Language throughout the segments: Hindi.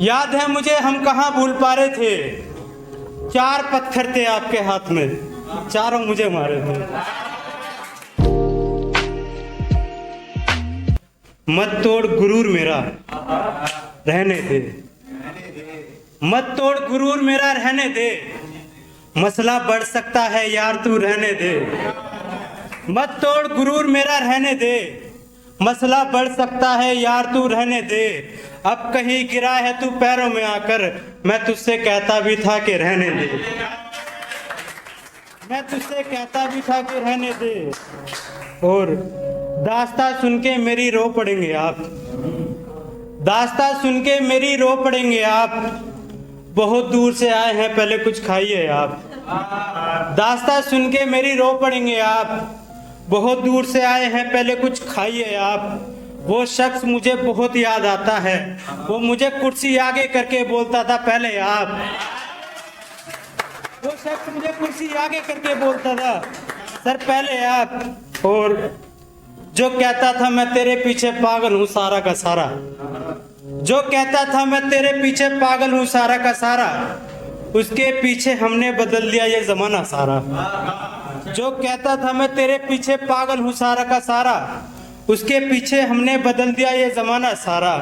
याद है मुझे हम कहाँ भूल पा रहे थे। 4 पत्थर थे आपके हाथ में, चारों मुझे मारे थे। मत तोड़ गुरूर मेरा रहने दे, मत तोड़ गुरूर मेरा रहने दे, मसला बढ़ सकता है यार तू रहने दे। मत तोड़ गुरूर मेरा रहने दे, मसला बढ़ सकता है यार तू रहने दे। अब कहीं गिरा है तू पैरों में आकर, मैं तुझसे कहता भी था कि रहने दे, मैं तुझसे कहता भी था कि रहने दे। और दास्तां सुन के मेरी रो पड़ेंगे आप, दास्तां सुन के मेरी रो पड़ेंगे आप, बहुत दूर से आए हैं पहले कुछ खाइए आप। दास्तां सुन के मेरी रो पड़ेंगे आप, बहुत दूर से आए हैं पहले कुछ खाइए आप। वो शख्स मुझे बहुत याद आता है, वो मुझे कुर्सी आगे करके बोलता था पहले आप। वो शख्स मुझे कुर्सी आगे करके बोलता था सर पहले आप। और जो कहता था मैं तेरे पीछे पागल हूँ सारा का सारा, जो कहता था मैं तेरे पीछे पागल हूँ सारा का सारा, उसके पीछे हमने बदल दिया ये जमाना सारा। जो कहता था मैं तेरे पीछे पागल हूँ सारा का सारा, उसके पीछे हमने बदल दिया ये जमाना सारा।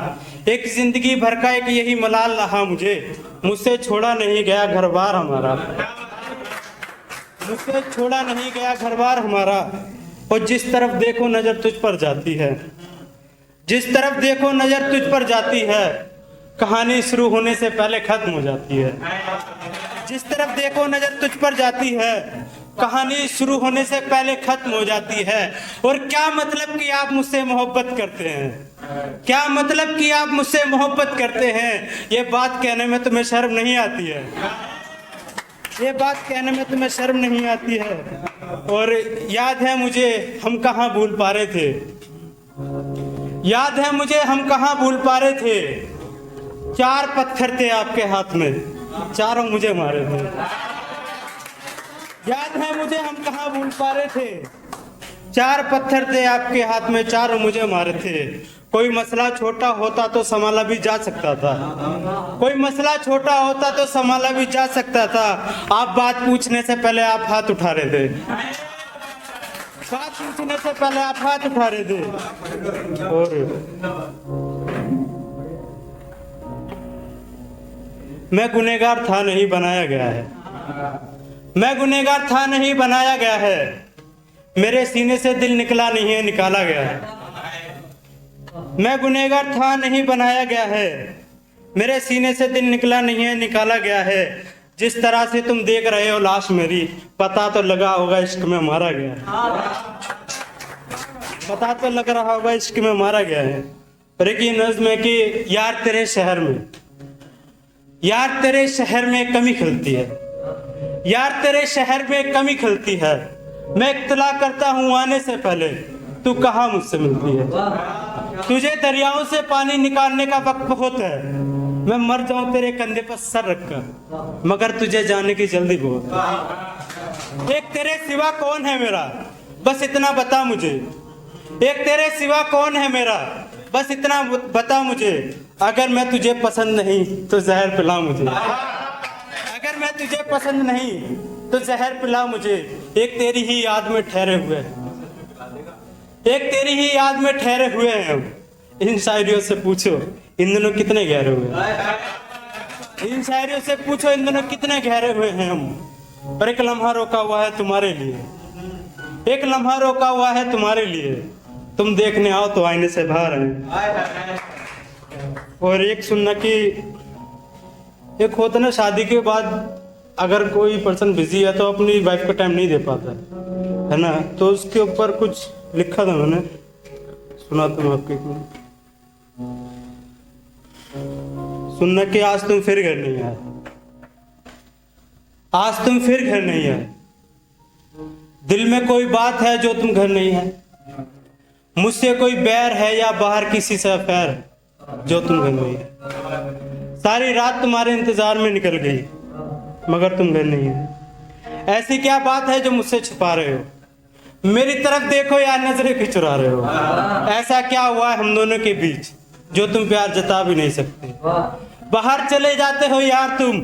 एक जिंदगी भर का एक यही मलाल रहा मुझे, मुझसे छोड़ा नहीं गया घर बार हमारा, मुझसे छोड़ा नहीं गया घर बार हमारा। और जिस तरफ देखो नजर तुझ पर जाती है, जिस तरफ देखो नजर तुझ पर जाती है, कहानी शुरू होने से पहले खत्म हो जाती है। जिस तरफ देखो नजर तुझ पर जाती है, कहानी शुरू होने से पहले खत्म हो जाती है। और क्या मतलब कि आप मुझसे मोहब्बत करते हैं, क्या मतलब कि आप मुझसे मोहब्बत करते हैं, ये बात कहने में तुम्हें शर्म नहीं आती है, ये बात कहने में तुम्हें शर्म नहीं आती है। और याद है मुझे हम कहाँ भूल पा रहे थे, याद है मुझे हम कहाँ भूल पा रहे थे। 4 पत्थर थे आपके हाथ में, चारों मुझे मारे थे। याद है मुझे हम कहाँ भूल पा रहे थे। 4 पत्थर थे आपके हाथ में, चारों मुझे मारे थे। कोई मसला छोटा होता तो संभाला भी जा सकता था, कोई मसला छोटा होता तो संभाला भी जा सकता था। आप बात पूछने से पहले आप हाथ उठा रहे थे, बात पूछने से पहले आप हाथ उठा रहे थे। और मैं गुनहगार था नहीं बनाया गया है, मैं गुनहगार था नहीं बनाया गया है, मेरे सीने से दिल निकला नहीं है निकाला गया है। मैं गुनहगार था नहीं बनाया गया है, मेरे सीने से दिल निकला नहीं है निकाला गया है। जिस तरह से तुम देख रहे हो लाश मेरी, पता तो लगा होगा इश्क में मारा गया है, पता तो लग रहा होगा इश्क में मारा गया है। और एक ये नज़्म है कि यार तेरे शहर में, यार तेरे शहर में कमी खलती है, यार तेरे शहर में कमी खलती है। मैं इत्तला करता हूँ आने से पहले, तू कहाँ मुझसे मिलती है। तुझे दरियाओं से पानी निकालने का वक्त बहुत है, मैं मर जाऊं तेरे कंधे पर सर रखकर, मगर तुझे जाने की जल्दी बहुत है। एक तेरे सिवा कौन है मेरा, बस इतना बता मुझे। एक तेरे सिवा कौन है मेरा, बस इतना बता मुझे। अगर मैं तुझे पसंद नहीं तो जहर पिला मुझे, अगर मैं तुझे पसंद नहीं तो जहर पिला मुझे। एक तेरी ही याद में ठहरे हुए हैं, एक तेरी ही याद में ठहरे हुए हैं हम। इन शायरियों से पूछो इन दिनों कितने गहरे हुए, इन शायरियों से पूछो इन दिनों कितने गहरे हुए हैं हम। और एक लम्हा रोका हुआ है तुम्हारे लिए, एक लम्हा रोका हुआ है तुम्हारे लिए, तुम देखने आओ तो आईने से बाहर आए। और एक सुनना कि एक होता ना, शादी के बाद अगर कोई पर्सन बिजी है तो अपनी वाइफ को टाइम नहीं दे पाता है ना, तो उसके ऊपर कुछ लिखा था मैंने, सुना तुम आपके सुनना कि आज तुम फिर घर नहीं आए, आज तुम फिर घर नहीं आए, दिल में कोई बात है जो तुम घर नहीं है, मुझसे कोई बैर है या बाहर किसी से अफेयर है जो तुम घर नहीं है। सारी रात तुम्हारे इंतजार में निकल गई मगर तुम घर नहीं है। ऐसी क्या बात है जो मुझसे छुपा रहे हो, मेरी तरफ देखो या नजरें क्यों चुरा रहे हो। ऐसा क्या हुआ है हम दोनों के बीच जो तुम प्यार जता भी नहीं सकते, बाहर चले जाते हो यार तुम,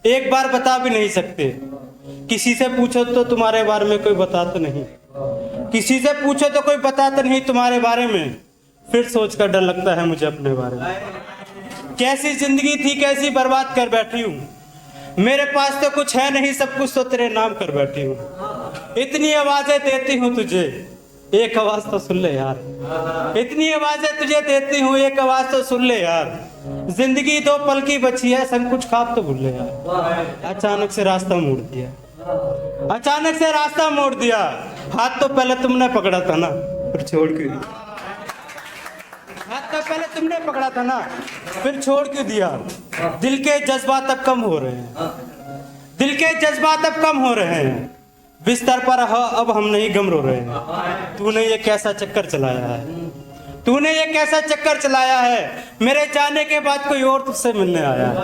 एक बार बता भी नहीं सकते। किसी से पूछो तो तुम्हारे बारे में कोई बताता नहीं, किसी से पूछो तो कोई बताता नहीं तुम्हारे बारे में। फिर सोचकर डर लगता है मुझे अपने बारे में। कैसी जिंदगी थी, कैसी बर्बाद कर बैठी हूँ। मेरे पास तो कुछ है नहीं, सब कुछ तो तेरे नाम कर बैठी हूँ। इतनी आवाजें देती हूँ तुझे, एक आवाज तो सुन ले यार। इतनी आवाजें तुझे देती हूँ, एक आवाज तो सुन ले यार। जिंदगी 2 पल की बची है, संग कुछ ख्वाब तो भूल ले यार। अचानक से रास्ता मोड़ दिया, अचानक से रास्ता मोड़ दिया। हाथ तो पहले तुमने पकड़ा था ना, फिर छोड़ क्यों दिया? हाथ तो पहले तुमने पकड़ा था ना, फिर छोड़ क्यों दिया? दिल के जज्बात अब कम हो रहे हैं, दिल के जज्बात अब कम हो रहे हैं। बिस्तर पर अब हम नहीं गम रो रहे हैं। तूने ये कैसा चक्कर चलाया है, तूने ये कैसा चक्कर चलाया है। मेरे जाने के बाद कोई और तुझसे मिलने आया है।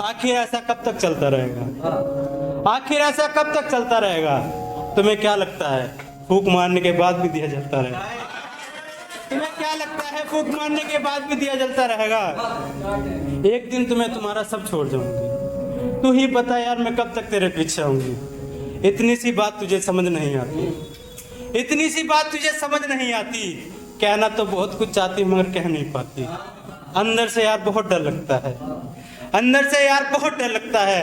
आखिर ऐसा कब तक चलता रहेगा, आखिर ऐसा कब तक चलता रहेगा? तुम्हें क्या लगता है फूंक मारने के बाद भी दिया जलता रहेगा? तुम्हें क्या लगता है फूंक मारने के बाद भी दिया जलता रहेगा? एक दिन तुम्हें तुम्हारा सब छोड़ जाऊंगी। तू ही बता यार मैं कब तक तेरे पीछे आऊंगी। इतनी सी बात तुझे समझ नहीं आती, इतनी सी बात तुझे समझ नहीं आती। कहना तो बहुत कुछ चाहती मगर कह नहीं पाती। अंदर से यार बहुत डर लगता है, अंदर से यार बहुत डर लगता है।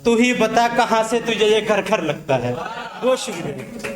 तू ही बता कहाँ से तुझे ये घर घर लगता है। बहुत शुक्रिया।